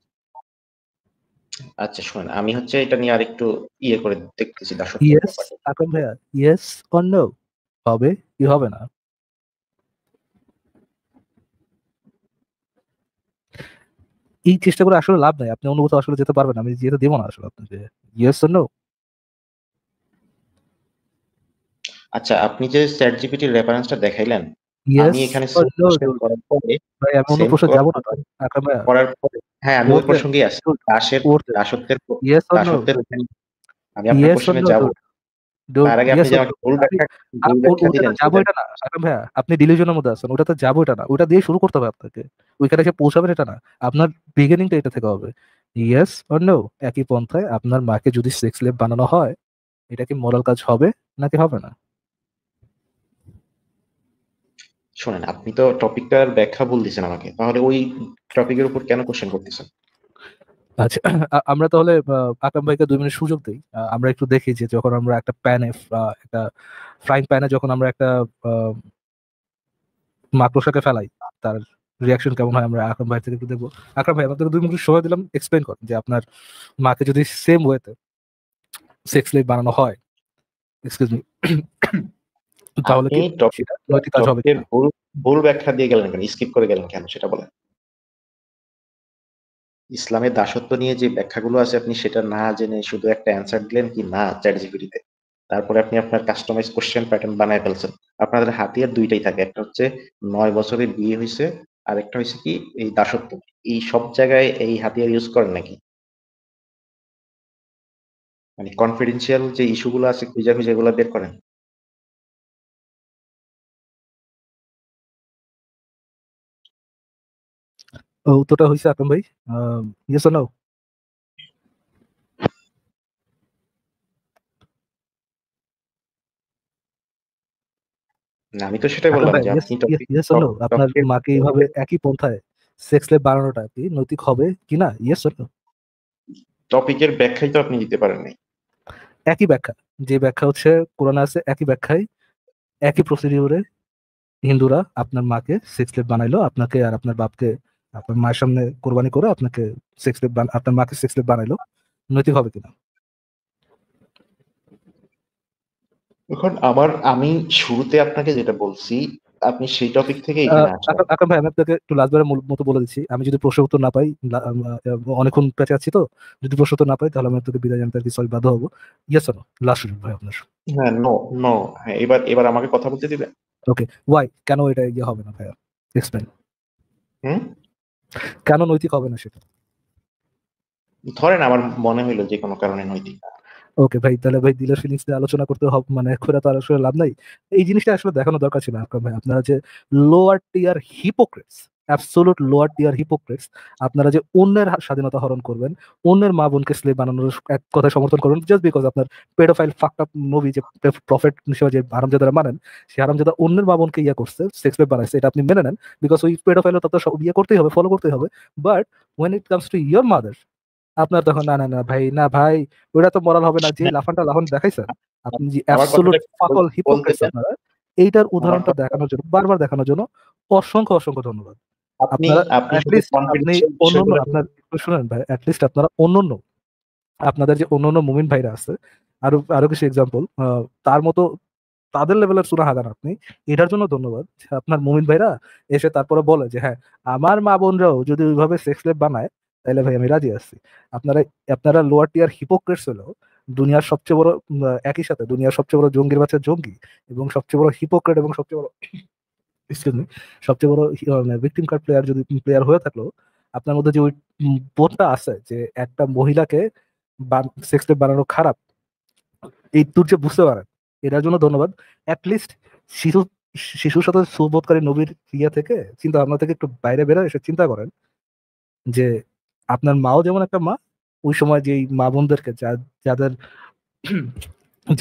আচ্ছা শুনেন, আমি হচ্ছে এটা নিয়ে আরেকটু ইয়ে করে দেখতেছি দাসত্বের ইয়েস ব্যাপারে। আকরাম ভাইয়া, ইয়েস অর নো, হবে কি হবে না? এই চেষ্টা করে আসলে লাভ নাই, আপনি অন্য কোথাও আসলে যেতে পারবেন না, আমি যেতে দেবো না আসলে আপনাকে। Yes or no? আচ্ছা, আপনি যে চ্যাট জিপিটির রেফারেন্সটা দেখাইলেন, আমি ইয়েস এখানে or same no question dude? করার পরে ভাই আমি অন্য সেম প্রশ্নে যাবো না তো, আকরাম ভাইয়া। করার পরে হ্যাঁ, আমি ওই ওর্থ ইট প্রসঙ্গেই আছি। ডুড, দাসের ওর্থ ইট। দাসত্বের ইয়েস অর নো দাসত্বের ডুড? আমি আপনার ইয়েস অর কোশ্চেনে নো যাব। ডুড? ডুড তার আগে আপনি ইয়েস যে অর নো? আমাকে আপনি ভুল ব্যাখ্যা ওটাতে দিলেন যাবো সেটা। এটা না আকরাম ভাইয়া, আপনি ডিলিউশনের মধ্যে আছেন, ওটাতে যাবো এটা না, ওটা দিয়ে শুরু করতে হবে আপনাকে, ওইখানে এসে পৌঁছাবেন এটা না, আপনার বিগিনিংটা এটা থেকে হবে। ইয়েস অর নো, একই পন্থায় আপনার মাকে যদি সেক্স স্লেভ বানানো হয়, এটা কি মোরাল কাজ হবে নাকি হবে না? শোনেন, আপনি তো টপিকটার ব্যাখ্যা ভুল দিছেন আমাকে, তাহলে ওই টপিকের উপর কেন কোশ্চেন করতেছেন? আচ্ছা, আমরা তাহলে আকরাম ভাইকে 2 মিনিট সুযোগ দিই। আমরা একটু দেখি যে যখন আমরা একটা প্যানে, একটা ফ্রাইং প্যানে যখন আমরা একটা মাকড়সাকে ফেলাই, তার রিয়াকশন কেমন হয়, আমরা আকরাম ভাই থেকে একটু দেখবো। আকরাম ভাই, আপনাকে 2 মিনিট সময় দিলাম, এক্সপ্লেন করেন যে আপনার মাকে যদি সেম ওয়েতে সেক্স স্লেভ বানানো হয়, এক্সকিউজ মি, তাহলে আপনি কি সেটা নৈতিক কাজ হবে টপিকের কিনা? ভুল ভুল ব্যাখ্যা দিয়ে গেলেন কেন, স্কিপ করে গেলেন কেন সেটা বলেন। ইসলামের দাসত্ব নিয়ে যে ব্যাখ্যাগুলো আছে আপনি সেটা না জেনে শুধু একটা অ্যান্সার দিলেন কি না চ্যাট জিপিটিতে। তারপরে আপনি আপনার কাস্টমাইজ কোশ্চেন প্যাটার্ন বানায় ফেলছেন। আপনাদের হাতিয়ার দুইটাই থাকে, একটা হচ্ছে 9 বছরের বিয়ে হয়েছে, আর একটা হচ্ছে কি এই দাসত্ব। এই সব জায়গায় এই হাতিয়ার ইউজ করেন নাকি? মানে কনফিডেন্সিয়াল যে ইস্যুগুলো আছে খুঁজে খুঁজে এগুলো বের করেন। উত্তরটা হয়েছে আকরাম ভাই, ইয়েস অর নো? না, আমি তো সেটাই আকরাম বললাম ভাই, যে ইয়েস আপনি টপিক ইয়েস অর নো, আপনার টপিকের মাকে এইভাবে একই পন্থায় সেক্স স্লেভ বানানোটা কি নৈতিক হবে কিনা? Yes or no? টপিকের ব্যাখ্যাই তো আপনি দিতে পারেন নাই। একই ব্যাখ্যা, যে ব্যাখ্যা হচ্ছে কোরআনে আছে, একই ব্যাখ্যায় একই প্রসিডিউরে হিন্দুরা আপনার মাকে সেক্স স্লেভ বানাইলো, আপনাকে আর আপনার বাপকে আপনার মায়ের সামনে কোরবানি করে আপনাকে সেক্স স্লেভ, আপনার মাকে সেক্স স্লেভ বানাইলো, নৈতিক হবে কিনা? এখন আমি শুরুতে আপনাকে যেটা বলছি, আপনি সেই টপিক থেকে এখানে আসেন। আকরাম ভাই, আমি আপনাকে একটু লাস্টবারের মতো বলে দিচ্ছি, আমি যদি প্রশ্ন উত্তর না পাই, অনেকক্ষণ পেঁচে আছি তো, যদি প্রশ্ন উত্তর না পাই তাহলে আমি আপনাকে বিদায় জানাতে আর কি সরি বাধ্য হবো। ইয়েস নো, লাস্ট সুযোগ ভাই আপনার। হ্যাঁ, নো নো, হ্যাঁ, এবার আমাকে কথা বলতে দিবেন। ওকে, ওয়াই, কেন এটা ইয়ে হবে না ভাইয়া, এক্সপ্লেইন। কেন নৈতিক হবে না সেটা? ধরেন আমার মনে হইলো যে কোনো কারণে নৈতিক। ওকে ভাই, তাহলে ভাই দিলের ফিলিংস নিয়ে আলোচনা করতে হবে, মানে করে তো আসলে লাভ নাই। এই জিনিসটা আসলে দেখানো দরকার ছিল আকরাম ভাই, আপনারা যে লোয়ার টিয়ার হিপোক্রেটস, অ্যাবসোলুট লোয়ার টিয়ার হিপোক্রেটস, আপনারা যে অন্যের স্বাধীনতা হরণ করবেন, অন্যের মা বোনকে স্লেভ বানানোর এক কথায় সমর্থন করবেন, জাস্ট বিকজ আপনার পেডোফাইল ফাকড আপ নবী যে প্রফেট হিসেবে যে হারামজাদারা মানেন, সেই হারামজাদা অন্যের মা বোনকে ইয়ে করছে, সেক্স স্লেভ বানাইছে, এটা আপনি মেনে নেন, বিকজ ওই পেডোফাইলও তো ইয়ে করতেই হবে, ফলো করতেই হবে। But when it comes to your mother, আপনার তখন না না না ভাই, না ভাই, ওটা তো মরাল হবে না, যে লাফান দেখাইছেন আপনি, যে অ্যাবসোলুট ফাকল হিপোক্রেটস আপনারা। এইটার উদাহরণটা দেখানোর জন্য, বারবার দেখানোর জন্য অসংখ্য অসংখ্য ধন্যবাদ। আপনারা অ্যাটলিস্ট আপনি অন্যান্য, আপনার শুনেন ভাই, অ্যাটলিস্ট আপনারা অন্যান্য, আপনাদের যে অন্যান্য মুমিন ভাইরা আছে, আরো কিছু এক্সাম্পল, তার মতো তাদের লেভেলের সুরা হাদান আপনি, এটার জন্য ধন্যবাদ। আপনার মুমিন ভাইরা এসে তারপরে বলে যে হ্যাঁ, আমার মা বোনরাও যদি ওইভাবে সেক্স লেভ বানায় তাহলে ভাই আমি রাজি আছি। আপনারা লোয়ার টিয়ার হিপোক্রেটস হলেও দুনিয়ার সবচেয়ে বড়, একই সাথে দুনিয়ার সবচেয়ে বড় জঙ্গির বাচ্চা জঙ্গি এবং সবচেয়ে বড় হিপোক্রেট এবং সবচেয়ে বড় এক্সকিউজ মি সবচেয়ে বড় ভিকটিম কার্ড প্লেয়ার যদি প্লেয়ার হয়ে থাকলো, আপনার মধ্যে যে ওই বোধটা আছে যে একটা মহিলাকে সেক্স লেভ বানানো খারাপ, এই তুর যে বুঝতে পারেন, এটার জন্য ধন্যবাদ। অ্যাটলিস্ট শিশুর সাথে সুবোধকারী নবীর ইয়া থেকে, চিন্তা ভাবনা থেকে একটু বাইরে বেরো, এসে চিন্তা করেন যে আপনার মাও যেমন একটা মা, ওই সময় যে মা বোনদেরকে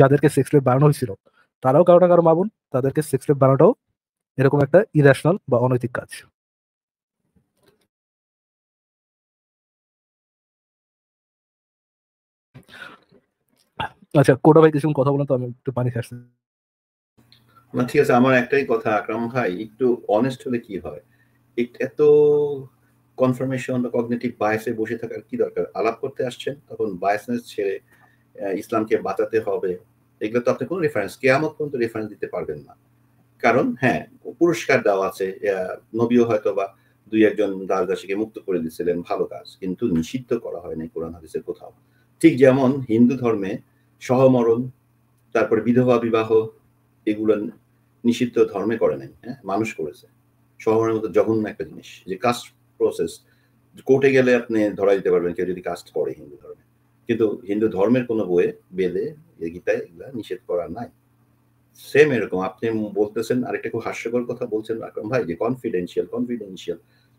যাদেরকে সেক্স রেপ বানানো হয়েছিল, তারাও কারো না কারো মা বোন, তাদেরকে সেক্স রেপ বানানোটাও এরকম একটা ইরেশনাল বা অনৈতিক কাজ। আচ্ছা, কোটা ভাই কিছু কথা বলেন তো, আমি একটু পানি খাচ্ছি। না ঠিক আছে, আমার একটাই কথা আকরাম ভাই, একটু অনেস্ট হলে কি হয়, এত কনফার্মেশন বা কগনিটিভ বায়াসে বসে থাকার কি দরকার? আলাপ করতে আসছেন, তখন বায়াসনেস ছেড়ে ইসলামকে বাঁচাতে হবে, এগুলো তো আপনি কোনো রেফারেন্স কিয়ামত পর্যন্ত রেফারেন্স দিতে পারবেন না। কারণ হ্যাঁ, পুরস্কার দেওয়া আছে, নবীও হয়তো বা দুই একজন দাসদাসীকে মুক্ত করে দিয়েছিলেন, ভালো কাজ, কিন্তু নিষিদ্ধ করা হয়নি কোরআন হাদিসের কোথাও। ঠিক যেমন হিন্দু ধর্মে সহমরণ, তারপরে বিধবা বিবাহ, এগুলো নিষিদ্ধ ধর্মে করে নাই, হ্যাঁ, মানুষ করেছে। সহমরণের মতো জঘন্য একটা জিনিস, যে কাস্ট প্রসেস, কোর্টে গেলে আপনি ধরা দিতে পারবেন কেউ যদি কাস্ট করে হিন্দু ধর্মে, কিন্তু হিন্দু ধর্মের কোনো বইয়ে, বেদে, গীতায় এগুলা নিষেধ করা নাই। সেম এরকম আপনি বলতেছেন, আরেকটা খুব হাস্যকর কথা বলছেন আকরাম ভাই, যে কনফিডেন্সিয়াল,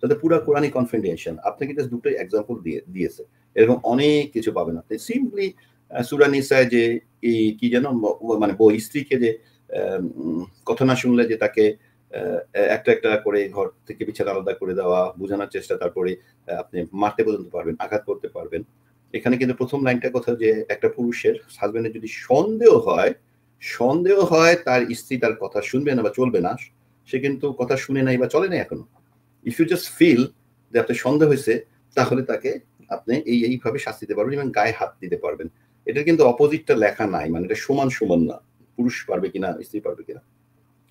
তাতে পুরো কোরআনই কনফিডেন্সিয়াল। আপনি কিন্তু দুটোই এক্সাম্পল দিয়েছে, এরকম অনেক কিছু পাবেন আপনি। সিম্পলি সূরা নিসায় যে এই কি যেন, মানে বউ স্ত্রীকে যে কথা না শুনলে যে তাকে একটা একটা করে ঘর থেকে বিছানা আলাদা করে দেওয়া, বোঝানোর চেষ্টা, তারপরে আপনি মারতে পর্যন্ত পারবেন, আঘাত করতে পারবেন। এখানে কিন্তু প্রথম লাইনটা কথা, যে একটা পুরুষের হাজবেন্ডের যদি সন্দেহ হয় তার স্ত্রী তার কথা শুনবে না বা চলবে না, সে কিন্তু কথা শুনে নাই বা চলে নাই এখনো। ইফ ইউ জাস্ট ফিল যে আপনার সন্দেহ হয়েছে, তাহলে তাকে আপনি এইভাবে শাস্তি দিতে পারবেন এবং গায়ে হাত দিতে পারবেন। এটা কিন্তু অপোজিটটা লেখা নাই, মানে এটা সমান না, পুরুষ পারবে কিনা স্ত্রী পারবে কিনা।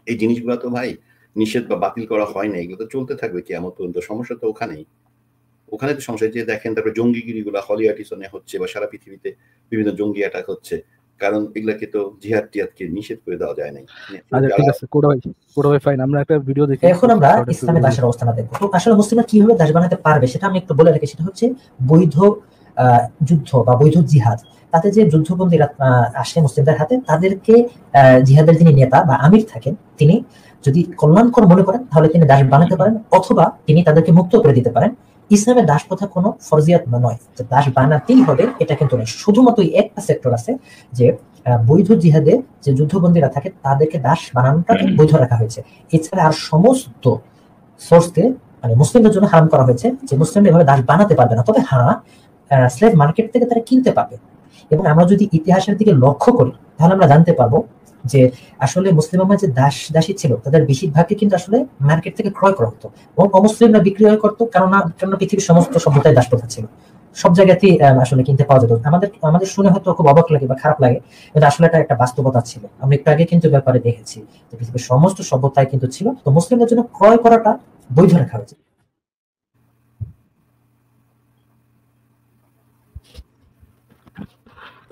এই জিনিসগুলো তো ভাই নিষেধ বা বাতিল করা হয় না, এগুলো তো চলতে থাকবে কিয়ামত পর্যন্ত। সমস্যা তো ওখানে তো সমস্যা। যে দেখেন তারপরে জঙ্গিগিরিগুলো হলিউডে হচ্ছে বা সারা পৃথিবীতে বিভিন্ন জঙ্গি অ্যাটাক হচ্ছে, কারণ এগুলাকে তো জিহাদ টিহাদকে নিষেধ করে দেওয়া যায় নাই। আচ্ছা ঠিক আছে, কোটা ভাই ফাইন, আমরা একটা ভিডিও দেখি। এখন আমরা ইসলামের দাসের অবস্থাটা দেখবো। তো আসলে মুসলিমরা কিভাবে দাস বানাতে পারবে সেটা আমি একটু বলে রাখি। সেটা হচ্ছে বৈধ যুদ্ধ বা বৈধ জিহাদ। তাতে যে যুদ্ধবন্দীরা আসে মুসলিমদের হাতে, তাদেরকে জিহাদের যিনি নেতা বা আমির থাকেন, তিনি যদি কল্যাণকর মনে করেন তাহলে তিনি দাস বানাতে পারেন, অথবা তিনি তাদেরকে মুক্ত করে দিতে পারেন। ইসলামের দাস প্রথা কোনো ফরজিয়াত নয়, যে দাস বানাতেই হবে এটা কিন্তু নয়। শুধুমাত্র একটা সেক্টর আছে যে বৈধ জিহাদে যে যুদ্ধবন্দীরা থাকে তাদেরকে দাস বানানোটাকে বৈধ রাখা হয়েছে। এছাড়া আর সমস্ত সোর্সকে মানে মুসলিমদের জন্য হারাম করা হয়েছে, যে মুসলিমরা এভাবে দাস বানাতে পারবে না। তবে হ্যাঁ, স্লেভ মার্কেট থেকে তারা কিনতে পাবে। এবং আমরা যদি ইতিহাসের দিকে লক্ষ্য করি তাহলে আমরা জানতে পারবো যে আসলে মুসলিম যে দাসী ছিল তাদের বেশিরভাগই কিন্তু আসলে মার্কেট থেকে ক্রয় করা হতো, এবং অমুসলিমরা বিক্রি করতো, কেননা পৃথিবীর সমস্ত সভ্যতায় দাস প্রথা ছিল। সব জায়গাতেই আসলে কিনতে পাওয়া যেত। আমাদের আমাদের শুনে হয়তো খুব অবাক লাগে বা খারাপ লাগে, কিন্তু আসলে এটা একটা বাস্তবতা ছিল। আমরা একটু আগে কিন্তু ব্যাপারে দেখেছি যে পৃথিবীর সমস্ত সভ্যতায় কিন্তু ছিল, তো মুসলিমদের জন্য ক্রয় করাটা বৈধ রাখা হয়েছে।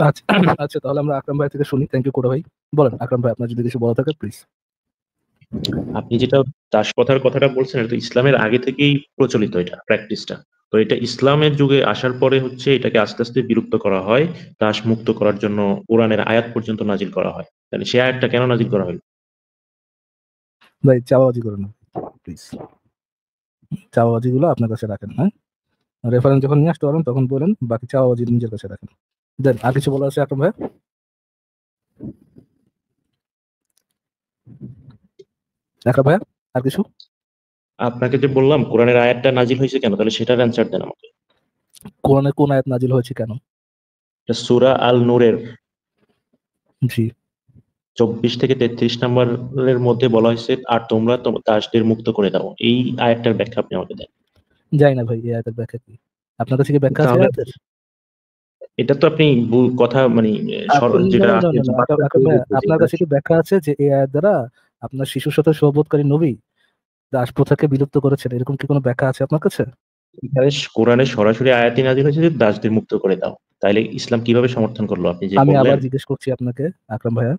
আচ্ছা আচ্ছা, তাহলে আমরা আকরাম ভাই থেকে শুনি। থ্যাংক ইউ কোড়া ভাই। বলেন আকরাম ভাই, আপনার যদি কিছু বলা থাকে প্লিজ। আপনি যেটা দাসপ্রথার কথাটা বলছেন, এটা তো ইসলামের আগে থেকেই প্রচলিত, এটা প্র্যাকটিসটা। তো এটা ইসলামের যুগে আসার পরে হচ্ছে এটাকে আস্তে আস্তে বিলুপ্ত করা হয়, দাস মুক্ত করার জন্য কোরআনের আয়াত পর্যন্ত নাজিল করা হয়। তাহলে সেই আয়াতটা কেন নাজিল করা হয়? ভাই চাওয়াবাজি করেন না প্লিজ, চাওয়াবাজি গুলো আপনার কাছে রাখেন। হ্যাঁ, রেফারেন্স যখন নিয়ে আসতে পারেন তখন বলেন, বাকি চাওয়াবাজি নিজের কাছে রাখেন। দেন আর কিছু বলা আছে আকরাম ভাই? আকরাম ভাই আর কিছু? আপনাকে যে বললাম কোরআনের আয়াতটা নাজিল হয়েছে কেন, তাহলে সেটার অ্যান্সার দেন আমাকে। কোরআনে কোন আয়াত নাজিল হয়েছে কেন? এটা সূরা আল নূরের জি 24 থেকে 33 নম্বরের মধ্যে বলা হয়েছে, আর তোমরা দাসদের মুক্ত করে দাও। এই আয়াতটার ব্যাখ্যা আপনি আমাকে দেন। যাই না ভাই, এই আয়াতের ব্যাখ্যা কি? আপনার কাছে কি ব্যাখ্যা আছে তাহলে আয়াতের? এটা তো আপনি কথা মানে যেটা না, না, আছে না, না, আকরাম ভাই, আপনার কাছে কি ব্যাখ্যা আছে যে এই আয়াত দ্বারা আপনার শিশুর সাথে সহবতকারী নবী দাস প্রথাকে বিলুপ্ত করেছেন, এরকম কি কোনো ব্যাখ্যা আছে আপনার কাছে? কোরআনে সরাসরি আয়াতই নাজিল হয়েছে যে দাসদের মুক্ত করে দাও। তাইলে ইসলাম কিভাবে সমর্থন করলো আপনি যে আমি বললেন? আবার জিজ্ঞেস করছি আপনাকে আকরাম ভাইয়া,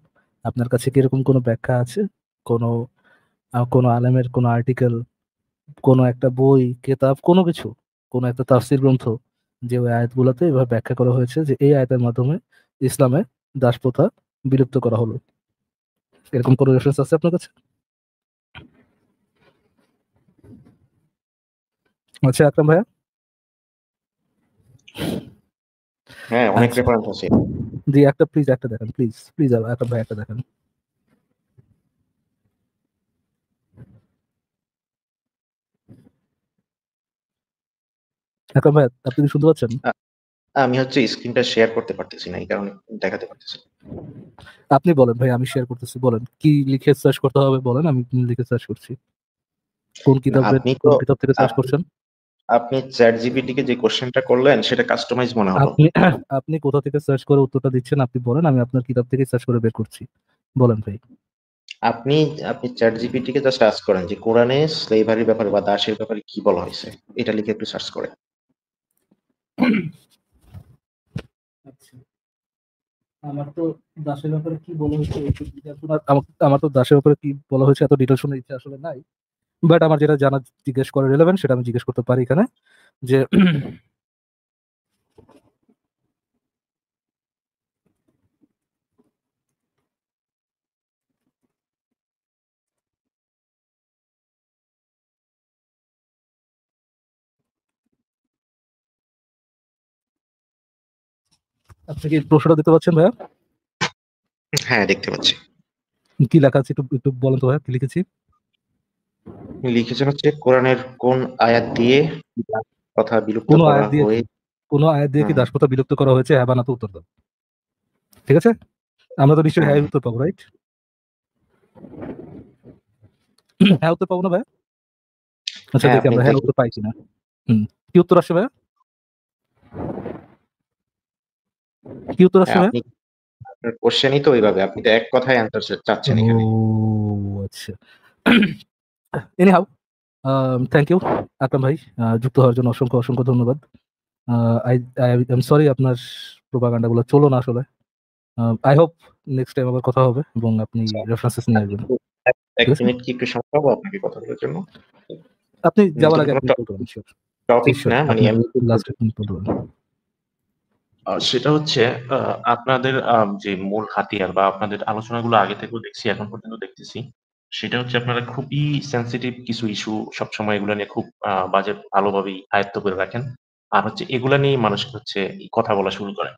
আপনার কাছে কি এরকম কোনো ব্যাখ্যা আছে? কোনো কোনো আলেমের কোনো আর্টিকেল, কোনো একটা বই, কেতাব, কোনো কিছু, কোনো একটা তাফসীর গ্রন্থ, যে ওই আয়াতগুলোতে এভাবে ব্যাখ্যা করা হয়েছে যে এই আয়াতের মাধ্যমে ইসলামে দাস প্রথা বিলুপ্ত করা হলো, এরকম কোনো রেফারেন্স আছে আপনার কাছে? আচ্ছা আকরাম ভাইয়া। হ্যাঁ, অনেক আচ্ছা, রেফারেন্স আছে। জি একটা প্লিজ, একটা দেখেন প্লিজ, প্লিজ আকরাম ভাই একটা দেখেন। আকরাম ভাই আপনি কি শুনতে পাচ্ছেন? আমি হচ্ছে স্ক্রিনটা শেয়ার করতে পারতেছি না, এই কারণে দেখাতে পারতেছি না। আপনি বলেন ভাই, আমি শেয়ার করতেছি, বলেন কি লিখে সার্চ করতে হবে বলেন, আমি লিখে সার্চ করছি। কোন আপনি তো কোন কিতাব থেকে সার্চ আপনি করছেন? আপনি চ্যাট জিপিটি কে যে কোশ্চেনটা করলেন সেটা কাস্টমাইজ মনে হলো। আপনি আপনি কোথা থেকে সার্চ করে উত্তরটা দিচ্ছেন আপনি বলেন, আমি আপনার কিতাব থেকে সার্চ করে বের করছি। বলেন ভাই। আপনি আপনি চ্যাট জিপিটি কে জাস্ট আস্ক করেন যে কোরআনে স্লেভারির ব্যাপারে বা দাসের ব্যাপারে কি বলা হয়েছে, এটা লিখে একটু সার্চ করে। আচ্ছা, আমার তো দাসের ব্যাপারে কি বলা হয়েছে আমার তো দাসের ব্যাপারে কি বলা হয়েছে এত ডিটেল শোনার ইচ্ছা আসলে নাই। বাট আমার যেটা জানা জিজ্ঞেস করা রেলেভেন্ট সেটা আমি জিজ্ঞেস করতে পারি এখানে, যে আপনি কি প্রশ্নটা দিতে পারছেন ভাইয়া? হ্যাঁ, দেখতে পাচ্ছি। কি লেখা আছে একটু একটু বলেন তো ভাইয়া, কি লিখেছি? লিখেছেন হচ্ছে কোরআনের কোন আয়াত দিয়ে দাস প্রথা বিলুপ্ত কোনো করা আয়াত দিয়ে কি, হয়ে। কোনো আয়াত দিয়ে কি হুম, দাসপ্রথা বিলুপ্ত করা হয়েছে, হ্যাঁ বা না তো উত্তর দাও। ঠিক আছে, আমরা তো নিশ্চয়ই হুম, হ্যাঁ উত্তর পাবো, রাইট? হ্যাঁ উত্তর পাবো না ভাইয়া? আচ্ছা হ্যাঁ দেখি আপনি আমরা হ্যাঁ দেখুন। উত্তর পাই কিনা। কি উত্তর আসছে ভাইয়া? কি উত্তর আসছে হ্যাঁ, ভাইয়া? আপনি আপনার কোশ্চেনই তো ওইভাবে, আপনি তো এক কথায় অ্যান্সার চাচ্ছেন ও এখানে। আচ্ছা, এনিহাউ থ্যাংক ইউ আকরাম ভাই, যুক্ত হওয়ার জন্য অসংখ্য অসংখ্য ধন্যবাদ। আই আই এম সরি আপনার প্রোপাগান্ডা গুলো চলো না আসলে। আই হোপ নেক্সট টাইম আবার কথা হবে এবং আপনি রেফারেন্সেস নিয়ে আসবেন। এক ঠিক আছে, মিনিট কি একটু সময় পাবো আপনাকে কথা বলার জন্য? আপনি যাওয়ার এটা আগে কোনো আপনি কল করবেন, শিওর টপিক শিওর, না, মানে আপনি আমি লাস্ট আপনি কল করবেন। সেটা হচ্ছে আপনাদের যে মূল হাতিয়ার বা আপনাদের আলোচনাগুলো আগে থেকেও দেখছি, এখন পর্যন্ত দেখতেছি, সেটা হচ্ছে আপনারা খুবই সেনসিটিভ কিছু ইস্যু সবসময় এগুলো নিয়ে খুব বাজে ভালোভাবেই আয়ত্ত করে রাখেন। আর হচ্ছে এগুলা নিয়ে মানুষ হচ্ছে কথা বলা শুরু করে।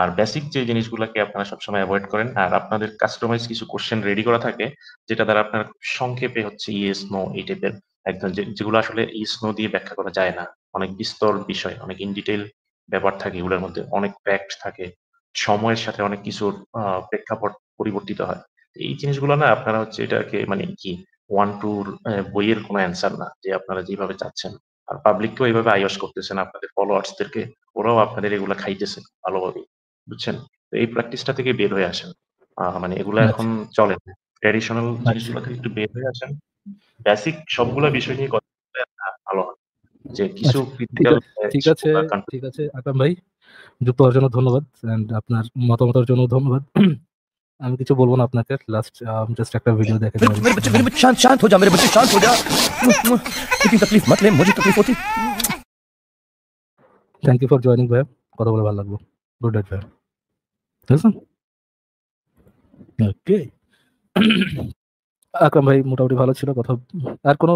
আর বেসিক যে জিনিসগুলোকে আপনারা সবসময় অ্যাভয়েড করেন, আর আপনাদের কাস্টমাইজ কিছু কোশ্চেন রেডি করা থাকে যেটা দ্বারা আপনারা খুব সংক্ষেপে হচ্ছে ইয়েস নো এই টাইপের একদম যেগুলো আসলে ইয়েস নো দিয়ে ব্যাখ্যা করা যায় না। অনেক বিস্তর বিষয়, অনেক ইন ডিটেইল ব্যাপার থাকে, এগুলোর মধ্যে অনেক ফ্যাক্ট থাকে, সময়ের সাথে অনেক কিছুর প্রেক্ষাপট পরিবর্তিত হয়। এই জিনিসগুলো না আপনারা হচ্ছে এটাকে মানে কি ওয়ান টুর বইয়ের কোনো অ্যান্সার না যে আপনারা যেভাবে চাচ্ছেন আর পাবলিককেও এইভাবে আইওয়াশ করতেছেন, আপনাদের ফলোয়ার্সদেরকে, ওরাও আপনাদের এগুলা খাইতেছে ভালোভাবে, বুঝছেন? তো এই প্র্যাকটিসটা থেকে বের হয়ে আসেন। মানে এগুলা এখন চলে না। ট্র্যাডিশনাল জিনিসগুলো থেকে একটু বের হয়ে আসেন। বেসিক সবগুলা বিষয় নিয়ে কথা বললে ভালো হয়। যে কিছু ক্রিটিক্যাল ঠিক আছে আকরাম ভাই, যুক্ত হওয়ার জন্য ধন্যবাদ এন্ড আপনার মতামতের জন্য ধন্যবাদ। আমি কিছু বলবো না আপনাকে, লাস্ট জাস্ট একটা ভিডিও দেখে मेरे बच्चे शांत हो जा, मेरे बच्चे शांत हो जा। लेकिन तकलीफ मत ले, मुझे तकलीफ होती। থ্যাংক ইউ ফর জয়নিং ভাই, কথা বলে ভালো লাগলো। গুড নাইট ভাই। ঠিক আছে, ওকে। আকরাম ভাই মোটামুটি ভালো ছিল কথা। আর কোনো